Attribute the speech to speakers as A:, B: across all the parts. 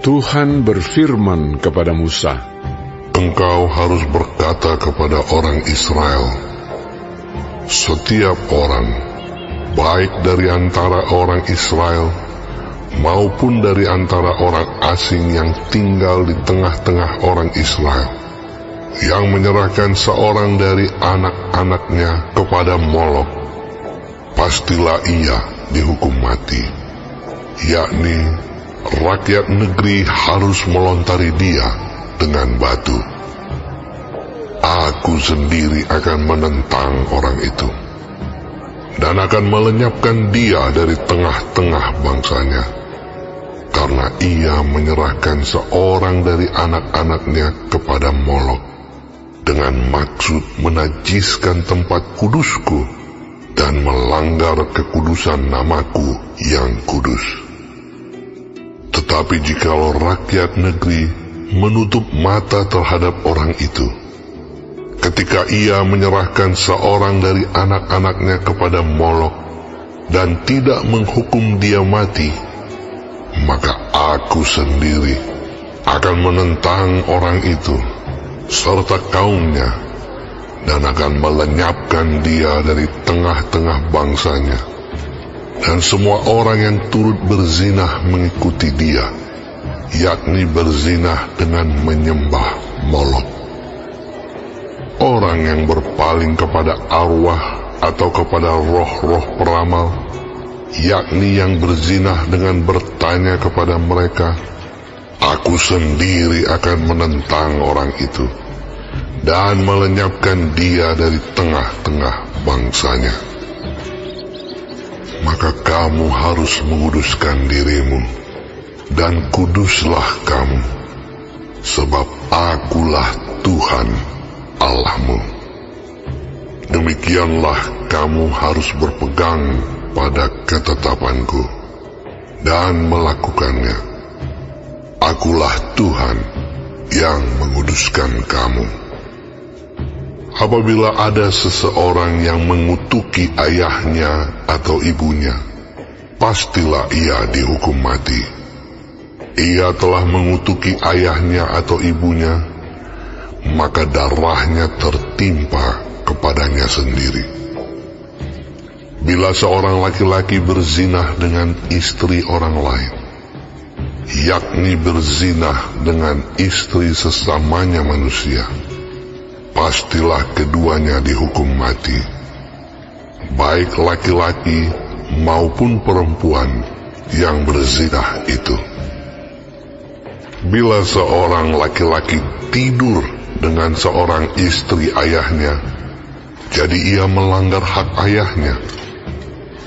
A: Tuhan berfirman kepada Musa,
B: "Engkau harus berkata kepada orang Israel, setiap orang, baik dari antara orang Israel maupun dari antara orang asing yang tinggal di tengah-tengah orang Israel, yang menyerahkan seorang dari anak-anaknya kepada Molok, pastilah ia dihukum mati, yakni rakyat negeri harus melontari dia dengan batu. Aku sendiri akan menentang orang itu, dan akan melenyapkan dia dari tengah-tengah bangsanya, karena ia menyerahkan seorang dari anak-anaknya kepada Molok, dengan maksud menajiskan tempat kudusku, dan melanggar kekudusan namaku yang kudus. Tetapi jikalau rakyat negeri menutup mata terhadap orang itu, ketika ia menyerahkan seorang dari anak-anaknya kepada Molok dan tidak menghukum dia mati, maka aku sendiri akan menentang orang itu serta kaumnya, dan akan melenyapkan dia dari tengah-tengah bangsanya, dan semua orang yang turut berzinah mengikuti dia, yakni berzinah dengan menyembah Molok. Orang yang berpaling kepada arwah atau kepada roh-roh peramal, yakni yang berzinah dengan bertanya kepada mereka, aku sendiri akan menentang orang itu dan melenyapkan dia dari tengah-tengah bangsanya. Maka kamu harus menguduskan dirimu, dan kuduslah kamu, sebab akulah Tuhan Allahmu. Demikianlah kamu harus berpegang pada ketetapanku dan melakukannya. Akulah Tuhan yang menguduskan kamu. Apabila ada seseorang yang mengutuki ayahnya atau ibunya, pastilah ia dihukum mati. Ia telah mengutuki ayahnya atau ibunya, maka darahnya tertimpa kepadanya sendiri. Bila seorang laki-laki berzinah dengan istri orang lain, yakni berzinah dengan istri sesamanya manusia, pastilah keduanya dihukum mati, baik laki-laki maupun perempuan yang berzinah itu. Bila seorang laki-laki tidur dengan seorang istri ayahnya, jadi ia melanggar hak ayahnya,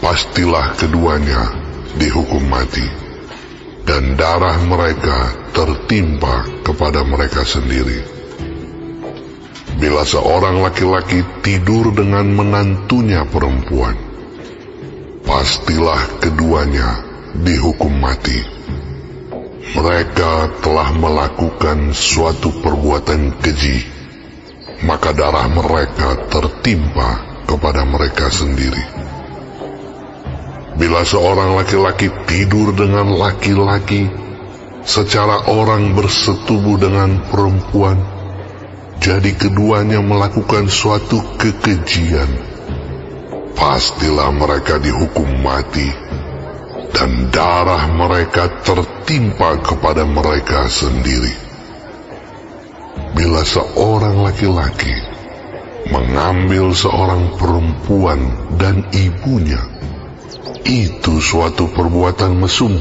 B: pastilah keduanya dihukum mati, dan darah mereka tertimpa kepada mereka sendiri. Bila seorang laki-laki tidur dengan menantunya perempuan, pastilah keduanya dihukum mati. Mereka telah melakukan suatu perbuatan keji, maka darah mereka tertimpa kepada mereka sendiri. Bila seorang laki-laki tidur dengan laki-laki secara orang bersetubuh dengan perempuan, jadi keduanya melakukan suatu kekejian, pastilah mereka dihukum mati, dan darah mereka tertimpa kepada mereka sendiri. Bila seorang laki-laki mengambil seorang perempuan dan ibunya, itu suatu perbuatan mesum.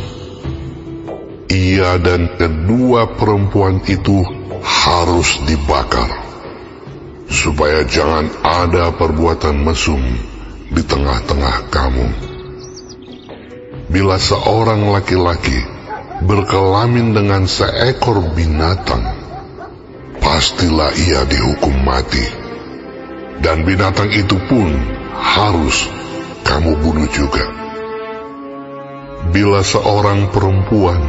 B: Ia dan kedua perempuan itu harus dibakar, supaya jangan ada perbuatan mesum di tengah-tengah kamu. Bila seorang laki-laki berkelamin dengan seekor binatang, pastilah ia dihukum mati, dan binatang itu pun harus kamu bunuh juga. Bila seorang perempuan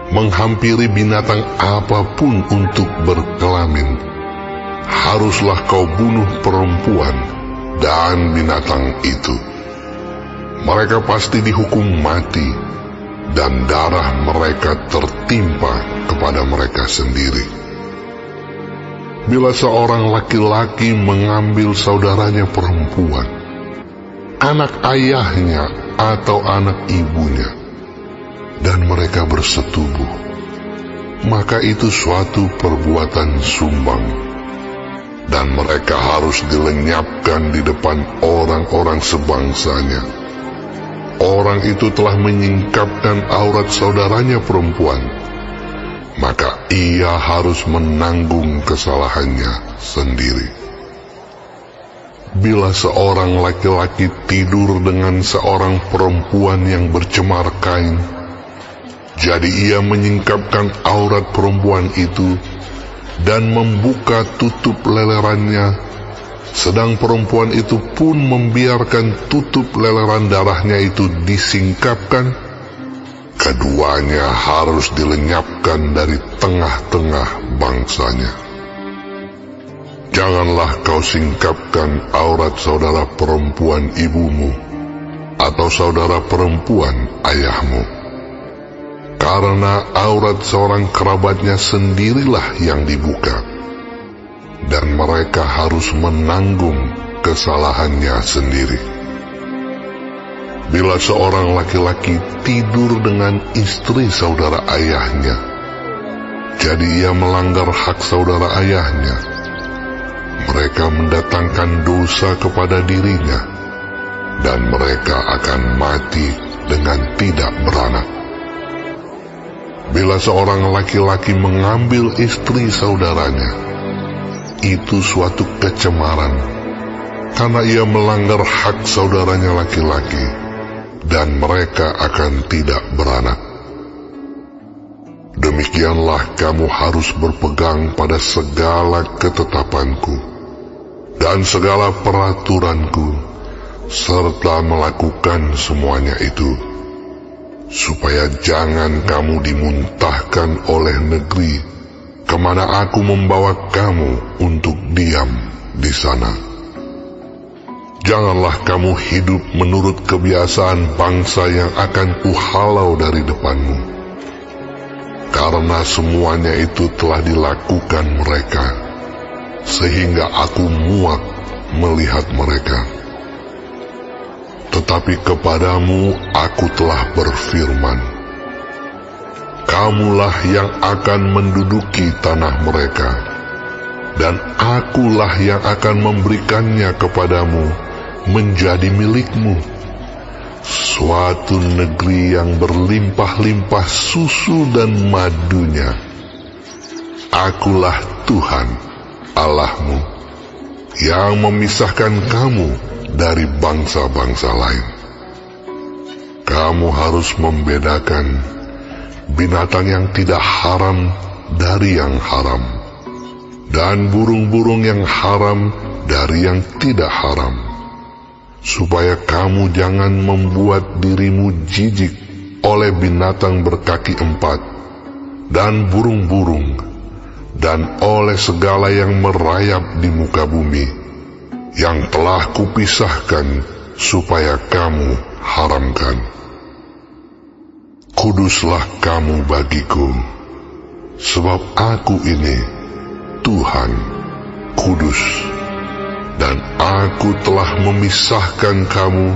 B: menghampiri binatang apapun untuk berkelamin, haruslah kau bunuh perempuan dan binatang itu. Mereka pasti dihukum mati, dan darah mereka tertimpa kepada mereka sendiri. Bila seorang laki-laki mengambil saudaranya perempuan, anak ayahnya atau anak ibunya, dan mereka bersetubuh, maka itu suatu perbuatan sumbang, dan mereka harus dilenyapkan di depan orang-orang sebangsanya. Orang itu telah menyingkapkan aurat saudaranya perempuan, maka ia harus menanggung kesalahannya sendiri. Bila seorang laki-laki tidur dengan seorang perempuan yang bercemar kain, jadi ia menyingkapkan aurat perempuan itu dan membuka tutup lelerannya, sedang perempuan itu pun membiarkan tutup leleran darahnya itu disingkapkan, keduanya harus dilenyapkan dari tengah-tengah bangsanya. Janganlah kau singkapkan aurat saudara perempuan ibumu atau saudara perempuan ayahmu, karena aurat seorang kerabatnya sendirilah yang dibuka, dan mereka harus menanggung kesalahannya sendiri. Bila seorang laki-laki tidur dengan istri saudara ayahnya, jadi ia melanggar hak saudara ayahnya, mereka mendatangkan dosa kepada dirinya, dan mereka akan mati dengan tidak beranak. Bila seorang laki-laki mengambil istri saudaranya, itu suatu kecemaran, karena ia melanggar hak saudaranya laki-laki, dan mereka akan tidak beranak. Demikianlah kamu harus berpegang pada segala ketetapanku dan segala peraturanku, serta melakukan semuanya itu, supaya jangan kamu dimuntahkan oleh negeri kemana aku membawa kamu untuk diam di sana. Janganlah kamu hidup menurut kebiasaan bangsa yang akan kuhalau dari depanmu, karena semuanya itu telah dilakukan mereka, sehingga aku muak melihat mereka. Tetapi kepadamu aku telah berfirman, kamulah yang akan menduduki tanah mereka, dan akulah yang akan memberikannya kepadamu menjadi milikmu, suatu negeri yang berlimpah-limpah susu dan madunya. Akulah Tuhan Allahmu, yang memisahkan kamu dari bangsa-bangsa lain. Kamu harus membedakan binatang yang tidak haram dari yang haram, dan burung-burung yang haram dari yang tidak haram, supaya kamu jangan membuat dirimu jijik oleh binatang berkaki empat, dan burung-burung, dan oleh segala yang merayap di muka bumi, yang telah kupisahkan supaya kamu haramkan. Kuduslah kamu bagiku, sebab aku ini Tuhan kudus, dan aku telah memisahkan kamu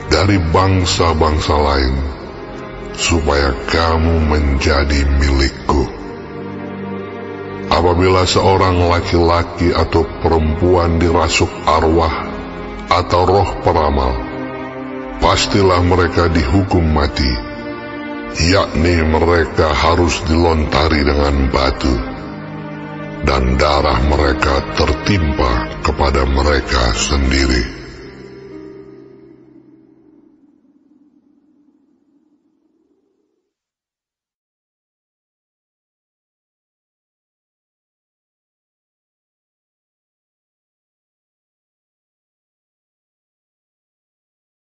B: dari bangsa-bangsa lain, supaya kamu menjadi milikku. Apabila seorang laki-laki atau perempuan dirasuk arwah atau roh peramal, pastilah mereka dihukum mati, yakni mereka harus dilontari dengan batu, dan darah mereka tertimpa kepada mereka sendiri.